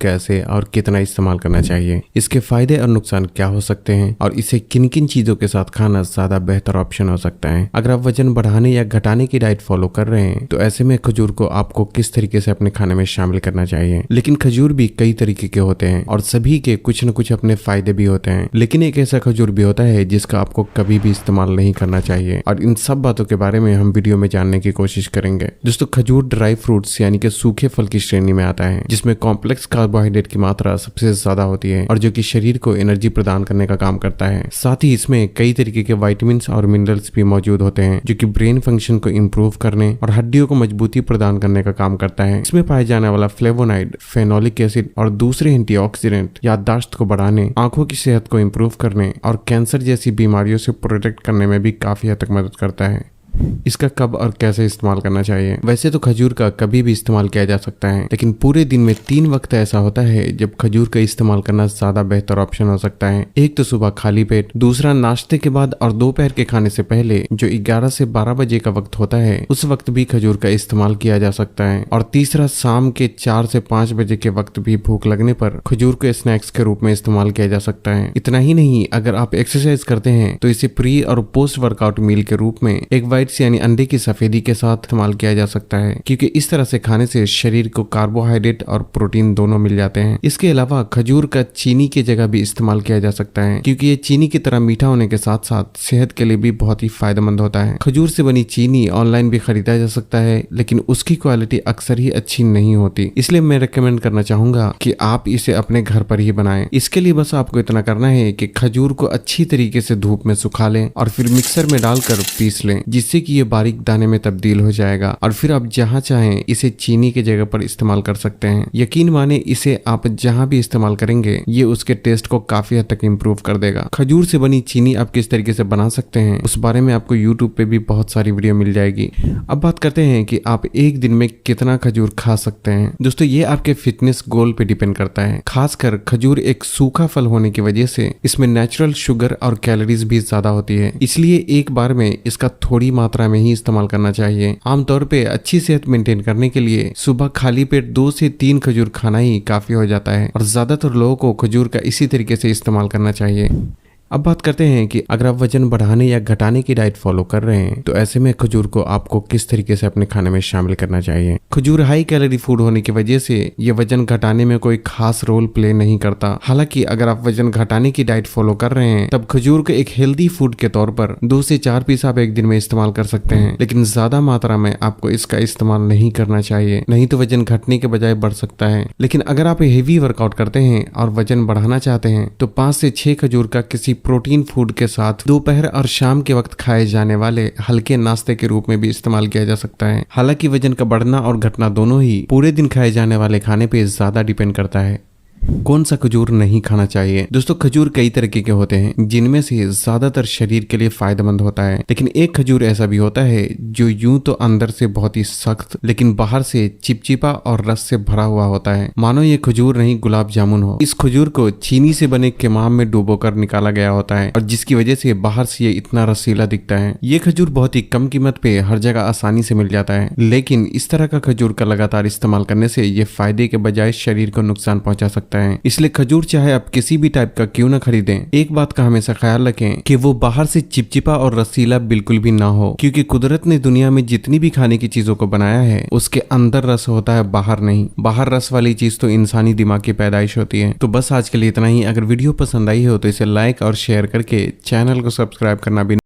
कैसे और कितना इस्तेमाल करना चाहिए, इसके फायदे और नुकसान क्या हो सकते हैं और इसे किन किन चीजों के साथ खाना ज्यादा बेहतर ऑप्शन हो सकता है। अगर आप वजन बढ़ाने या घटाने की डाइट फॉलो कर रहे हैं तो ऐसे में खजूर को आपको किस तरीके से अपने खाने में शामिल करना चाहिए। लेकिन खजूर भी कई तरीके के होते हैं और सभी के कुछ न कुछ अपने फायदे भी होते हैं। लेकिन एक ऐसा खजूर भी होता है जिसका आपको कभी भी इस्तेमाल नहीं करना चाहिए और इन सब बातों के बारे में हम वीडियो में जानने की कोशिश करेंगे। दोस्तों, खजूर ड्राई फ्रूट्स यानी कि सूखे फल की श्रेणी में आता है जिसमें कॉम्प्लेक्स कार्बोहाइड्रेट की मात्रा सबसे ज्यादा होती है और जो कि शरीर को एनर्जी प्रदान करने का काम करता है। साथ ही इसमें कई तरीके के विटामिन और मिनरल्स भी मौजूद होते हैं जो कि ब्रेन फंक्शन को इम्प्रूव करने और हड्डियों को मजबूती प्रदान करने का काम करता है। इसमें पाए जाने वाला फ्लेवोनाइड, फेनोलिक एसिड और दूसरे एंटीऑक्सीडेंट याददाश्त को बढ़ाने, आंखों की सेहत को इम्प्रूव करने और कैंसर जैसी बीमारियों से प्रोटेक्ट करने में भी काफी हद तक मदद करता है। इसका कब और कैसे इस्तेमाल करना चाहिए। वैसे तो खजूर का कभी भी इस्तेमाल किया जा सकता है, लेकिन पूरे दिन में 3 वक्त ऐसा होता है जब खजूर का इस्तेमाल करना ज्यादा बेहतर ऑप्शन हो सकता है। एक तो सुबह खाली पेट, दूसरा नाश्ते के बाद और दोपहर के खाने से पहले जो 11 से 12 बजे का वक्त होता है उस वक्त भी खजूर का इस्तेमाल किया जा सकता है, और तीसरा शाम के 4 से 5 बजे के वक्त भी भूख लगने पर खजूर को स्नैक्स के रूप में इस्तेमाल किया जा सकता है। इतना ही नहीं, अगर आप एक्सरसाइज करते हैं तो इसे प्री और पोस्ट वर्कआउट मील के रूप में एक वाइट यानी अंडे की सफेदी के साथ इस्तेमाल किया जा सकता है, क्योंकि इस तरह से खाने से शरीर को कार्बोहाइड्रेट और प्रोटीन दोनों मिल जाते हैं। इसके अलावा खजूर का चीनी की जगह भी इस्तेमाल किया जा सकता है, क्योंकि ये चीनी की तरह मीठा होने के साथ साथ सेहत के लिए भी बहुत ही फायदेमंद होता है। खजूर से बनी चीनी ऑनलाइन भी खरीदा जा सकता है, लेकिन उसकी क्वालिटी अक्सर ही अच्छी नहीं होती, इसलिए मैं रिकमेंड करना चाहूंगा कि आप इसे अपने घर पर ही बनाएं। इसके लिए बस आपको इतना करना है कि खजूर को अच्छी तरीके से धूप में सुखा लें और फिर मिक्सर में डालकर पीस लें, जिससे कि ये बारीक दाने में तब्दील हो जाएगा और फिर आप जहां चाहें इसे चीनी के जगह पर इस्तेमाल कर सकते हैं। यकीन माने, इसे आप जहां भी इस्तेमाल करेंगे ये उसके टेस्ट को काफी हद तक इम्प्रूव कर देगा। खजूर से बनी चीनी आप किस तरीके से बना सकते हैं उस बारे में आपको यूट्यूब पे भी बहुत सारी वीडियो मिल जाएगी। अब बात करते हैं कि आप एक दिन में कितना खजूर खा सकते हैं। दोस्तों, ये आपके फिटनेस गोल पे डिपेंड करता है। खासकर खजूर एक सूखा फल होने की वजह से इसमें नेचुरल शुगर और कैलोरीज भी ज्यादा होती है, इसलिए एक बार में इसका थोड़ी मात्रा में ही इस्तेमाल करना चाहिए। आमतौर पे अच्छी सेहत मेंटेन करने के लिए सुबह खाली पेट 2 से 3 खजूर खाना ही काफी हो जाता है और ज्यादातर लोगों को खजूर का इसी तरीके से इस्तेमाल करना चाहिए। अब बात करते हैं कि अगर आप वजन बढ़ाने या घटाने की डाइट फॉलो कर रहे हैं तो ऐसे में खजूर को आपको किस तरीके से अपने खाने में शामिल करना चाहिए। खजूर हाई कैलोरी फूड होने की वजह से ये वजन घटाने में कोई खास रोल प्ले नहीं करता। हालांकि अगर आप वजन घटाने की डाइट फॉलो कर रहे हैं तब खजूर को एक हेल्दी फूड के तौर पर 2 से 4 पीस आप एक दिन में इस्तेमाल कर सकते हैं, लेकिन ज्यादा मात्रा में आपको इसका इस्तेमाल नहीं करना चाहिए, नहीं तो वजन घटने के बजाय बढ़ सकता है। लेकिन अगर आप हेवी वर्कआउट करते हैं और वजन बढ़ाना चाहते हैं तो 5 से 6 खजूर का किसी प्रोटीन फूड के साथ दोपहर और शाम के वक्त खाए जाने वाले हल्के नाश्ते के रूप में भी इस्तेमाल किया जा सकता है। हालांकि वजन का बढ़ना और घटना दोनों ही पूरे दिन खाए जाने वाले खाने पे ज्यादा डिपेंड करता है। कौन सा खजूर नहीं खाना चाहिए। दोस्तों, खजूर कई तरीके के होते हैं जिनमें से ज्यादातर शरीर के लिए फायदेमंद होता है, लेकिन एक खजूर ऐसा भी होता है जो यूं तो अंदर से बहुत ही सख्त लेकिन बाहर से चिपचिपा और रस से भरा हुआ होता है, मानो ये खजूर नहीं गुलाब जामुन हो। इस खजूर को चीनी से बने केमाम में डुबोकर निकाला गया होता है और जिसकी वजह से बाहर से ये इतना रसीला दिखता है। ये खजूर बहुत ही कम कीमत पे हर जगह आसानी से मिल जाता है, लेकिन इस तरह का खजूर का लगातार इस्तेमाल करने से ये फायदे के बजाय शरीर को नुकसान पहुंचा सकता है। इसलिए खजूर चाहे आप किसी भी टाइप का क्यों ना खरीदें, एक बात का हमेशा ख्याल रखें कि वो बाहर से चिपचिपा और रसीला बिल्कुल भी ना हो, क्योंकि कुदरत ने दुनिया में जितनी भी खाने की चीजों को बनाया है उसके अंदर रस होता है, बाहर नहीं। बाहर रस वाली चीज तो इंसानी दिमाग की पैदाइश होती है। तो बस आज के लिए इतना ही। अगर वीडियो पसंद आई हो तो इसे लाइक और शेयर करके चैनल को सब्सक्राइब करना भी